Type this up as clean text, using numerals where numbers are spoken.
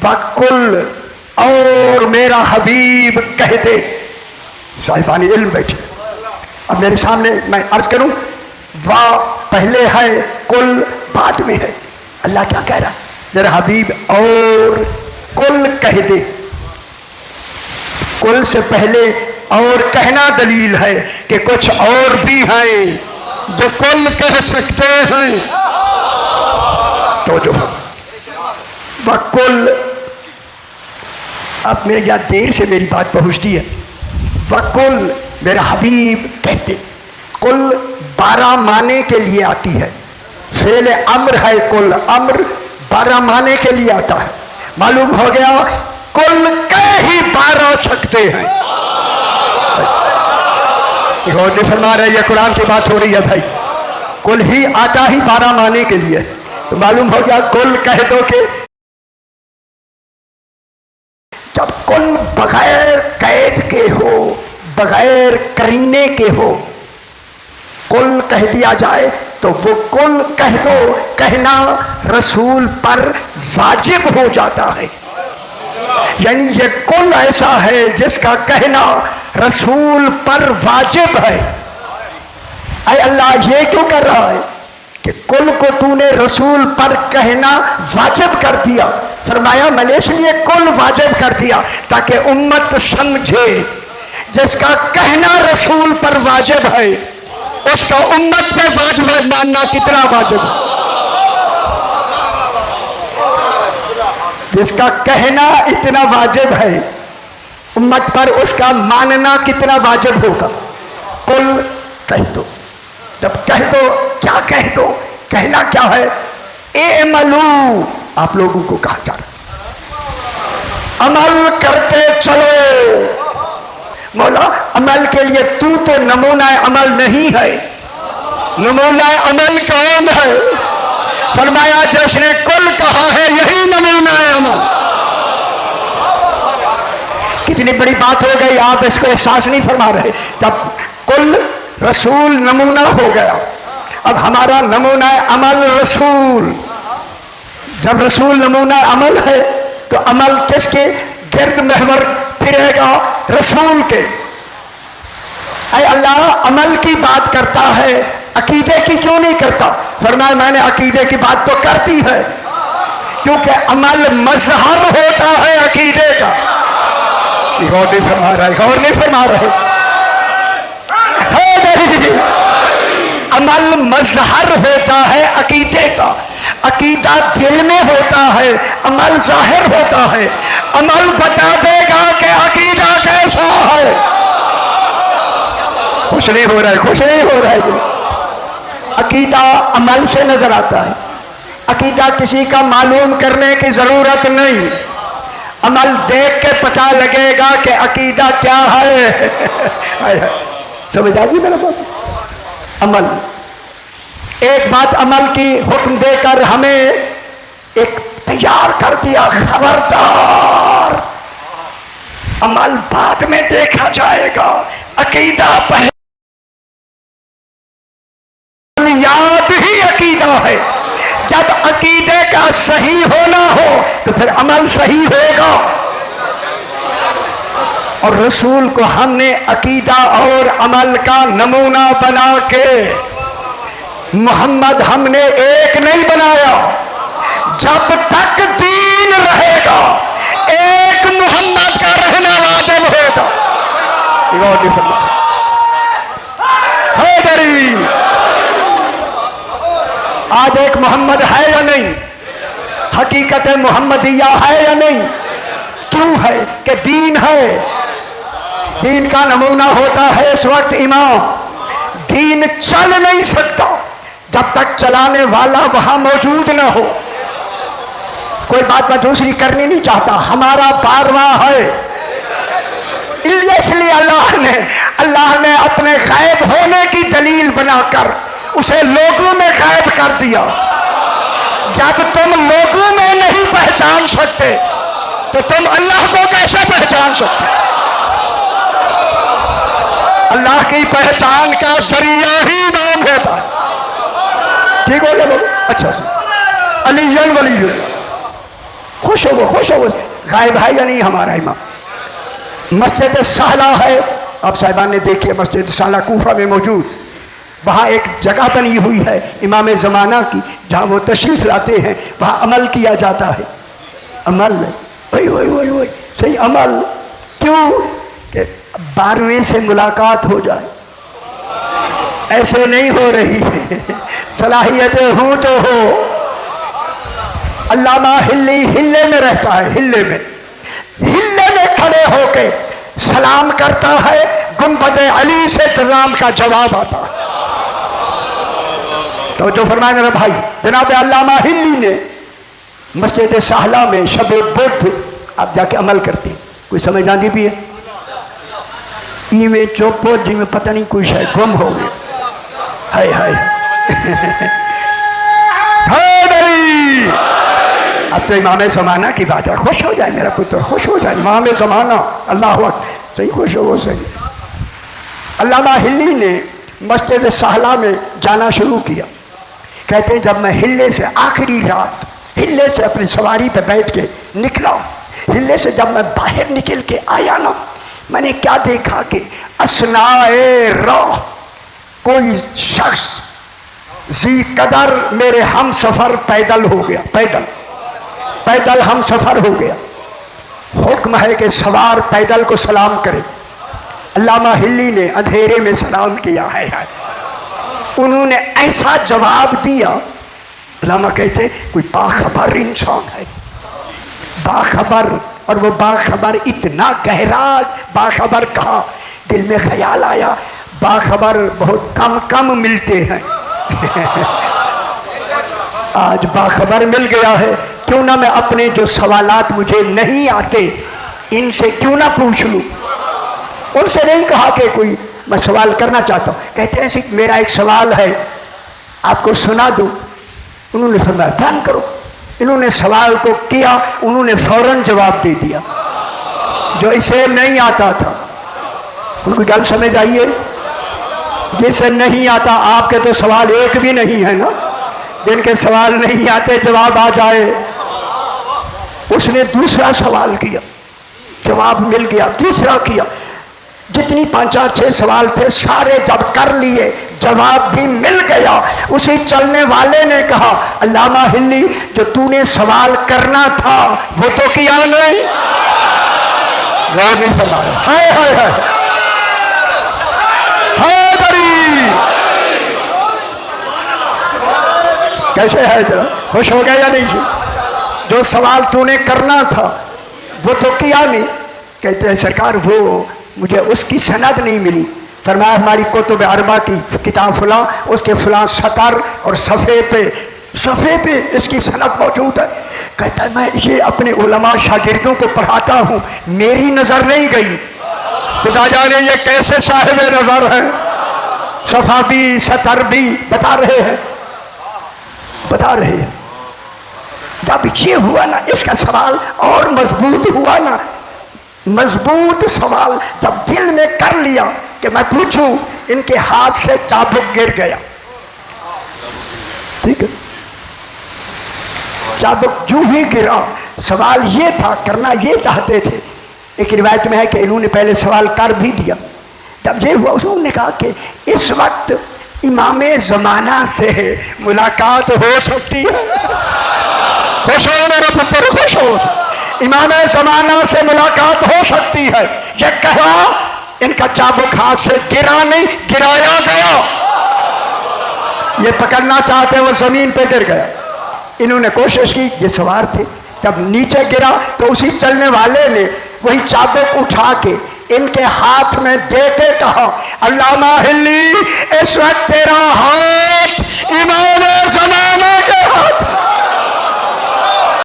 وَقُلْ اور میرا حبیب کہتے. صاحبان علم بیٹھے. اب میرے سامنے میں عرض کروں، وا پہلے ہے، کل بعد میں ہے. اللہ کیا کہہ رہا ہے؟ میرا حبیب اور کل کہہ دے. کل سے پہلے اور کہنا دلیل ہے کہ کچھ اور بھی ہیں جو کل کہہ سکتے ہیں. تو جو وَقُلْ، اب میرے یہاں دیر سے میری بات پہنچتی ہے. وَقُلْ میرا حبیب کہتے. کل 12 معنی کے لیے آتی ہے. فعل امر ہے کل، امر 12 معنی کے لیے آتا ہے. معلوم ہو گیا کل کہہ ہی 12 سکتے ہیں. غور نہیں فرما رہے، یہ قرآن کی بات ہو رہی ہے بھائی. کل ہی آتا ہی 12 معنی کے لیے. تو معلوم ہو گیا کل کہہ دو کہ جب کل بغیر قید کے ہو، بغیر کرینے کے ہو، کل کہہ دیا جائے تو وہ کل کہہ دو کہنا رسول پر واجب ہو جاتا ہے. یعنی یہ کل ایسا ہے جس کا کہنا رسول پر واجب ہے. اے اللہ یہ کیوں کر رہا ہے کہ کل کو تو نے رسول پر کہنا واجب کر دیا؟ فرمایا میں نے اس لیے کل واجب کر دیا تاکہ امت سمجھے جس کا کہنا رسول پر واجب ہے اس کا امت پہ واجب ماننا کتنا واجب ہے. جس کا کہنا اتنا واجب ہے امت پر اس کا ماننا کتنا واجب ہوگا. کل کہہ دو. جب کہہ دو کیا کہہ دو؟ کہنا کیا ہے؟ اعملوا، آپ لوگوں کو کہا جا رہا عمل کرتے چلو. مولا عمل کے لیے تو نمونہ عمل نہیں ہے. نمونہ عمل کون ہے؟ فرمایا جس نے کل کہا ہے یہی نمونہ عمل. کتنی بڑی بات ہو گئی، آپ اس کو احساس نہیں فرما رہے. جب کل رسول نمونہ ہو گیا، اب ہمارا نمونہ عمل رسول. جب رسول نمونہ عمل ہے تو عمل کس کے گرد محور پھرے گا؟ رسول کے. اے اللہ عمل کی بات کرتا ہے، عقیدے کی کیوں نہیں کرتا؟ فرمایا میں نے عقیدے کی بات تو کرتی ہے کیونکہ عمل مظہر ہوتا ہے عقیدے کا. غور نہیں فرما رہے، غور نہیں فرما رہے. عمل مظہر ہوتا ہے عقیدے کا. عقیدہ دل میں ہوتا ہے، عمل ظاہر ہوتا ہے. عمل بتا دے گا کہ عقیدہ کیسا ہے. خوش نہیں ہو رہا ہے، خوش نہیں ہو رہا ہے. عقیدہ عمل سے نظر آتا ہے. عقیدہ کسی کا معلوم کرنے کی ضرورت نہیں. عمل دیکھ کے پتہ لگے گا کہ عقیدہ کیا ہے. سمجھ آگی میرا بات؟ عمل ایک بات عمل کی حکم دے کر ہمیں ایک تیار کر دیا، خبردار عمل بعد میں دیکھا جائے گا، عقیدہ پہلے. یاد ہی عقیدہ ہے. جب عقیدے کا صحیح ہونا ہو تو پھر عمل صحیح ہوگا. اور رسول کو ہم نے عقیدہ اور عمل کا نمونہ بنا کے، محمد ہم نے ایک نہیں بنایا. جب تک دین رہے گا ایک محمد کا رہنا واجب ہوگا. حیدری آج ایک محمد ہے یا نہیں؟ حقیقت محمدیہ ہے یا نہیں؟ کیوں ہے؟ کہ دین ہے. دین کا نمونہ ہوتا ہے اس وقت امام. دین چل نہیں سکتا جب تک چلانے والا وہاں موجود نہ ہو. کوئی بات میں دوسری کرنی نہیں چاہتا، ہمارا 12واں ہے. اس لیے اللہ نے اپنے غائب ہونے کی دلیل بنا کر اسے لوگوں میں غائب کر دیا. جب تم لوگوں میں نہیں پہچان سکتے تو تم اللہ کو کیسے پہچان سکتے؟ اللہ کی پہچان کا ذریعہ ہی نام ہوتا ہے. ٹھیک ہو گیا بولو؟ اچھا علی ولی خوش खुश हो, गायब है या नहीं हमारा इमाम। मस्जिद सहला है, अब साहिबान ने देखिए मस्जिद सहला कूफा में मौजूद, वहाँ एक जगह बनी हुई है इमाम ज़माना की, जहाँ वो तशरीफ़ लाते हैं, वहाँ अमल किया जाता है। अमल वही वही वही वही सही अमल, क्यों कि 12वें से मुलाकात हो जाए, ऐसे नहीं हो रही है। सलाहियतें हूँ तो हो। अल्लामा हिल्ली हिल्ले में रहता है, हिल्ले में खड़े होके सलाम करता है, गुंबद अली से सलाम का जवाब आता है। तो जो फरमाया मेरा भाई जनाब अल्लामा हिल्ली ने मस्जिद सहला में शब बुध आप जाके अमल करते हैं, कोई समझ आती भी है ई में चोपो जी में पता नहीं कोई शायद गुम हो गया। हाय हाय अब तो इमाम ज़माना की बात है, खुश हो जाए मेरा पुत्र, खुश हो जाए, इमाम ज़माना, अल्लाह अकबर, सही खुश हो वो सही। अल्लामा हिल्ली ने मस्जिद सहला में जाना शुरू किया। कहते हैं जब मैं हिल्ले से आखिरी रात हिल्ले से अपनी सवारी पे बैठ के निकला, हिल्ले से जब मैं बाहर निकल के आया ना, मैंने क्या देखा कि असनाए राह कोई शख्स जी कदर मेरे हम सफ़र पैदल हो गया, पैदल हम सफ़र हो गया। हुक्म है कि सवार पैदल को सलाम करे। अल्लामा हिल्ली ने अंधेरे में सलाम किया है। उन्होंने ऐसा जवाब दिया, अल्लामा कहते कोई बाखबर इंसान है, बाखबर, और वो बाखबर इतना गहरा बाखबर कहा, दिल में ख्याल आया बाखबर बहुत कम मिलते हैं आज बाखबर मिल गया है, क्यों ना मैं अपने जो सवालात मुझे नहीं आते इनसे क्यों ना पूछ लूँ। उनसे नहीं कहा कि कोई मैं सवाल करना चाहता हूँ, कहते हैं मेरा एक सवाल है आपको सुना दूँ। उन्होंने फरमाया ध्यान करो। इन्होंने सवाल को किया, उन्होंने फौरन जवाब दे दिया जो इसे नहीं आता था। उनको गल समझ आइए, जिसे नहीं आता, आपके तो सवाल एक भी नहीं है ना, जिनके सवाल नहीं आते जवाब आ जाए। उसने दूसरा सवाल किया, जवाब मिल गया, तीसरा किया, जितनी 5-4-6 सवाल थे सारे जब कर लिए जवाब भी मिल गया। उसी चलने वाले ने कहा अल्लामा हिल्ली जो तूने सवाल करना था वो तो किया नहीं। नहीं फरमाया हाय हाय हाय कैसे है जरा, खुश हो गया या नहीं? जो सवाल तूने करना था वो तो किया नहीं। कहते हैं सरकार वो मुझे उसकी सनद नहीं मिली। फरमाया हमारी कुतुब अरबा की किताब फलां, उसके फलां सतर और सफ़े पे इसकी सनद मौजूद है। कहता है मैं ये अपने उलमा शागिर्दों को पढ़ाता हूँ, मेरी नज़र नहीं गई। खुदा जाने ये कैसे साहिब नज़र है, सफ़ा भी सतर भी बता रहे हैं। जब ये हुआ ना, इसका सवाल और मजबूत हुआ ना, मजबूत सवाल जब दिल में कर लिया कि मैं पूछूं, इनके हाथ से चाबुक गिर गया। ठीक है, चाबुक जो ही गिरा, सवाल ये था, करना ये चाहते थे। एक रिवायत में है कि इन्होंने पहले सवाल कर भी दिया। जब ये हुआ उन्होंने कहा कि इस वक्त इमाम ज़माना से मुलाकात हो सकती है। खुश हो मेरा पुत्र, खुश हो, इमाम ज़माना से मुलाकात हो सकती है। ये कहा, इनका चाबुक हाथ से गिरा नहीं, गिराया गया। ये पकड़ना चाहते वो ज़मीन पे गिर गया। इन्होंने कोशिश की, ये सवार थे, जब नीचे गिरा तो उसी चलने वाले ने वही चाबुक उठा के इनके हाथ में दे के कहा अल्लामा हिल्ली इस वक्त तेरा हाथ